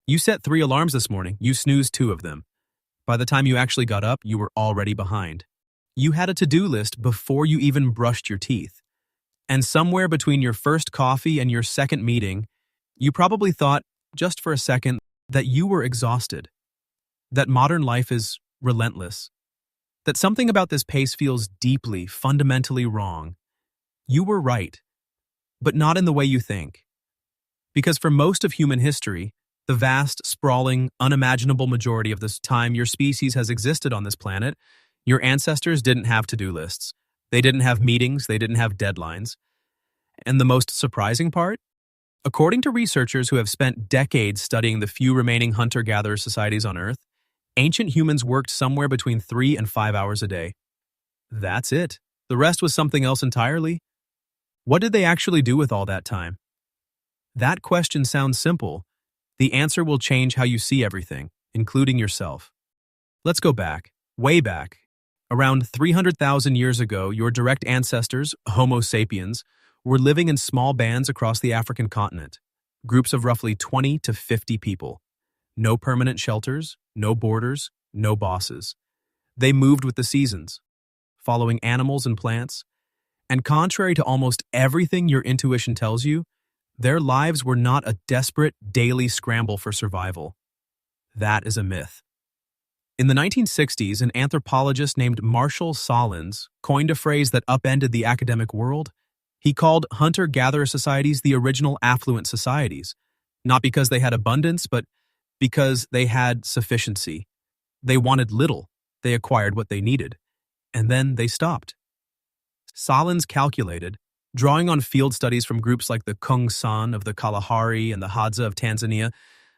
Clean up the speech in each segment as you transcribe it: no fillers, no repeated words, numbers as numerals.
You set 3 alarms this morning, you snoozed 2 of them. By the time you actually got up, you were already behind. You had a to-do list before you even brushed your teeth. And somewhere between your first coffee and your second meeting, you probably thought, just for a second, that you were exhausted. That modern life is relentless. That something about this pace feels deeply, fundamentally wrong. You were right, but not in the way you think. Because for most of human history, the vast, sprawling, unimaginable majority of the time your species has existed on this planet, your ancestors didn't have to-do lists. They didn't have meetings, they didn't have deadlines. And the most surprising part? According to researchers who have spent decades studying the few remaining hunter-gatherer societies on Earth, ancient humans worked somewhere between 3 and 5 hours a day. That's it. The rest was something else entirely. What did they actually do with all that time? That question sounds simple. The answer will change how you see everything, including yourself. Let's go back, way back. Around 300,000 years ago, your direct ancestors, Homo sapiens, were living in small bands across the African continent, groups of roughly 20 to 50 people. No permanent shelters, no borders, no bosses. They moved with the seasons, following animals and plants, and contrary to almost everything your intuition tells you, their lives were not a desperate daily scramble for survival. That is a myth. In the 1960s, an anthropologist named Marshall Sahlins coined a phrase that upended the academic world. He called hunter-gatherer societies the original affluent societies, not because they had abundance, but because they had sufficiency. They wanted little, they acquired what they needed, and then they stopped. Sahlins calculated, drawing on field studies from groups like the Kung San of the Kalahari and the Hadza of Tanzania,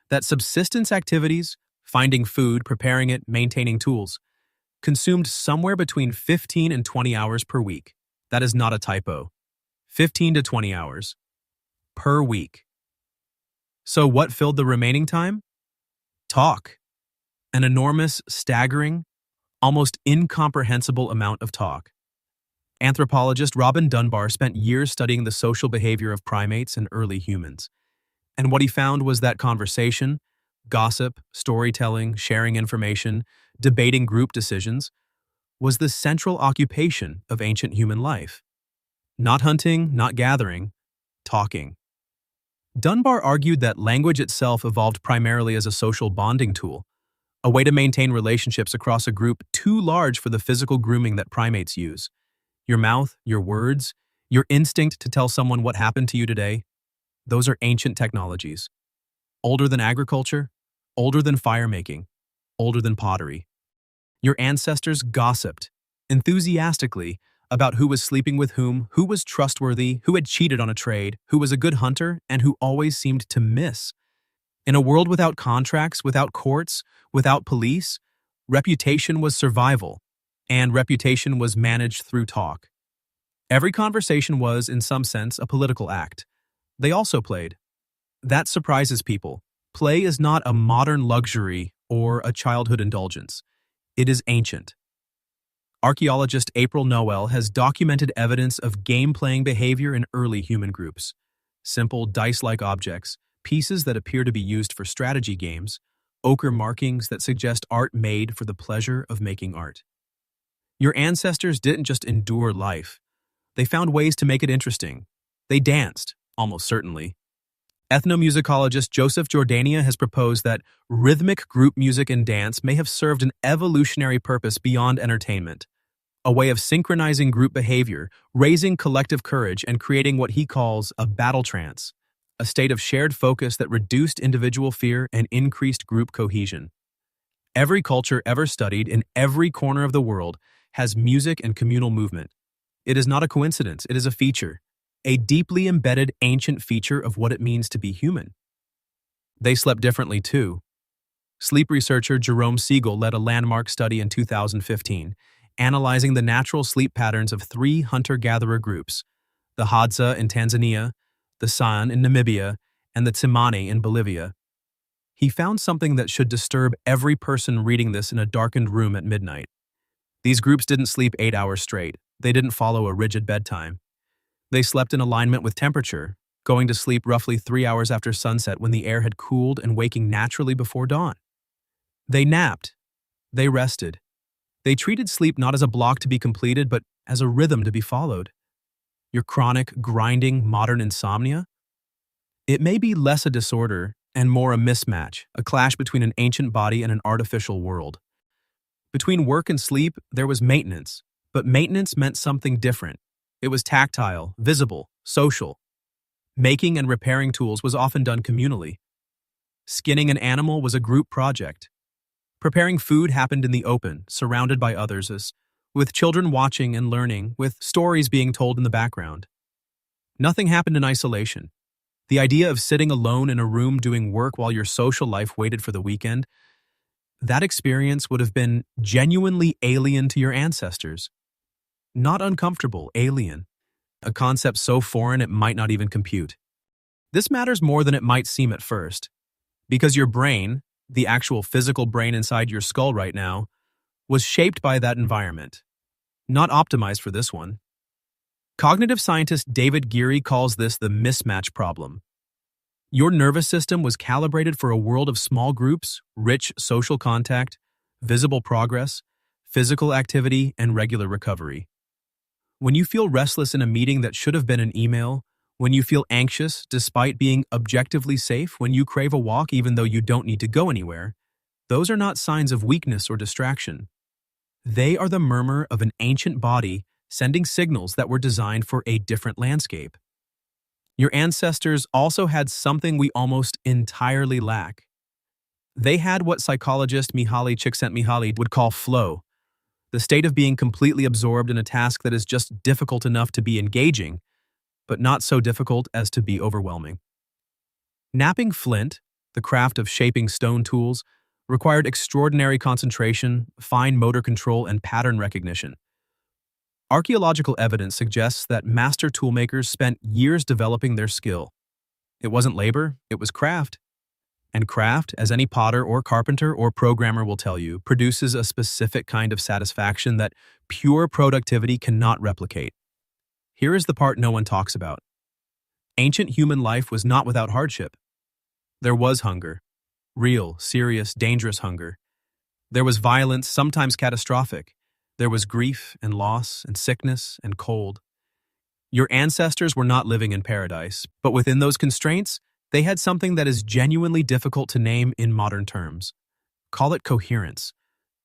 that subsistence activities, finding food, preparing it, maintaining tools, consumed somewhere between 15 and 20 hours per week. That is not a typo. 15 to 20 hours per week. So what filled the remaining time? Talk. An enormous, staggering, almost incomprehensible amount of talk. Anthropologist Robin Dunbar spent years studying the social behavior of primates and early humans. And what he found was that conversation, gossip, storytelling, sharing information, debating group decisions, was the central occupation of ancient human life. Not hunting, not gathering, talking. Dunbar argued that language itself evolved primarily as a social bonding tool, a way to maintain relationships across a group too large for the physical grooming that primates use. Your mouth, your words, your instinct to tell someone what happened to you today, those are ancient technologies. Older than agriculture, older than fire-making, older than pottery. Your ancestors gossiped, enthusiastically, about who was sleeping with whom, who was trustworthy, who had cheated on a trade, who was a good hunter, and who always seemed to miss. In a world without contracts, without courts, without police, reputation was survival, and reputation was managed through talk. Every conversation was, in some sense, a political act. They also played. That surprises people. Play is not a modern luxury or a childhood indulgence. It is ancient. Archaeologist April Noel has documented evidence of game-playing behavior in early human groups. Simple, dice-like objects, pieces that appear to be used for strategy games, ochre markings that suggest art made for the pleasure of making art. Your ancestors didn't just endure life. They found ways to make it interesting. They danced, almost certainly. Ethnomusicologist Joseph Jordania has proposed that rhythmic group music and dance may have served an evolutionary purpose beyond entertainment, a way of synchronizing group behavior, raising collective courage, and creating what he calls a battle trance, a state of shared focus that reduced individual fear and increased group cohesion. Every culture ever studied in every corner of the world has music and communal movement. It is not a coincidence, it is a feature, a deeply embedded ancient feature of what it means to be human. They slept differently too. Sleep researcher Jerome Siegel led a landmark study in 2015, analyzing the natural sleep patterns of 3 hunter-gatherer groups, the Hadza in Tanzania, the San in Namibia, and the Tsimane in Bolivia. He found something that should disturb every person reading this in a darkened room at midnight. These groups didn't sleep 8 hours straight. They didn't follow a rigid bedtime. They slept in alignment with temperature, going to sleep roughly 3 hours after sunset when the air had cooled and waking naturally before dawn. They napped. They rested. They treated sleep not as a block to be completed, but as a rhythm to be followed. Your chronic, grinding, modern insomnia? It may be less a disorder and more a mismatch, a clash between an ancient body and an artificial world. Between work and sleep, there was maintenance, but maintenance meant something different. It was tactile, visible, social. Making and repairing tools was often done communally. Skinning an animal was a group project. Preparing food happened in the open, surrounded by others, with children watching and learning, with stories being told in the background. Nothing happened in isolation. The idea of sitting alone in a room doing work while your social life waited for the weekend, that experience would have been genuinely alien to your ancestors. Not uncomfortable, alien. A concept so foreign it might not even compute. This matters more than it might seem at first, because your brain, the actual physical brain inside your skull right now, was shaped by that environment, not optimized for this one. Cognitive scientist David Geary calls this the mismatch problem. Your nervous system was calibrated for a world of small groups, rich social contact, visible progress, physical activity, and regular recovery. When you feel restless in a meeting that should have been an email, when you feel anxious despite being objectively safe, when you crave a walk even though you don't need to go anywhere, those are not signs of weakness or distraction. They are the murmur of an ancient body sending signals that were designed for a different landscape. Your ancestors also had something we almost entirely lack. They had what psychologist Mihaly Csikszentmihalyi would call flow, the state of being completely absorbed in a task that is just difficult enough to be engaging, but not so difficult as to be overwhelming. Knapping flint, the craft of shaping stone tools, required extraordinary concentration, fine motor control, and pattern recognition. Archaeological evidence suggests that master toolmakers spent years developing their skill. It wasn't labor, it was craft. And craft, as any potter or carpenter or programmer will tell you, produces a specific kind of satisfaction that pure productivity cannot replicate. Here is the part no one talks about. Ancient human life was not without hardship. There was hunger. Real, serious, dangerous hunger. There was violence, sometimes catastrophic. There was grief and loss and sickness and cold. Your ancestors were not living in paradise, but within those constraints, they had something that is genuinely difficult to name in modern terms. Call it coherence.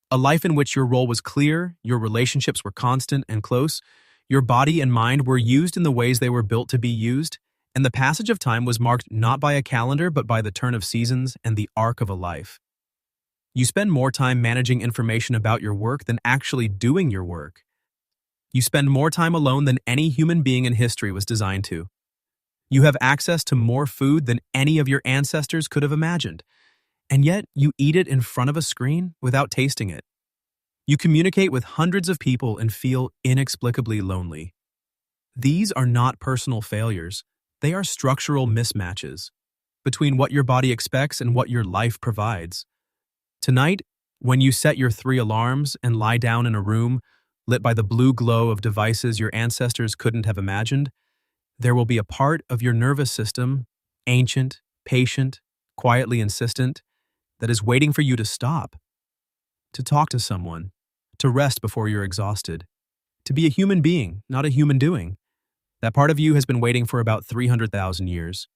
A life in which your role was clear, your relationships were constant and close, your body and mind were used in the ways they were built to be used, and the passage of time was marked not by a calendar but by the turn of seasons and the arc of a life. You spend more time managing information about your work than actually doing your work. You spend more time alone than any human being in history was designed to. You have access to more food than any of your ancestors could have imagined, and yet you eat it in front of a screen without tasting it. You communicate with hundreds of people and feel inexplicably lonely. These are not personal failures. They are structural mismatches between what your body expects and what your life provides. Tonight, when you set your 3 alarms and lie down in a room lit by the blue glow of devices your ancestors couldn't have imagined, there will be a part of your nervous system, ancient, patient, quietly insistent, that is waiting for you to stop, to talk to someone, to rest before you're exhausted, to be a human being, not a human doing. That part of you has been waiting for about 300,000 years.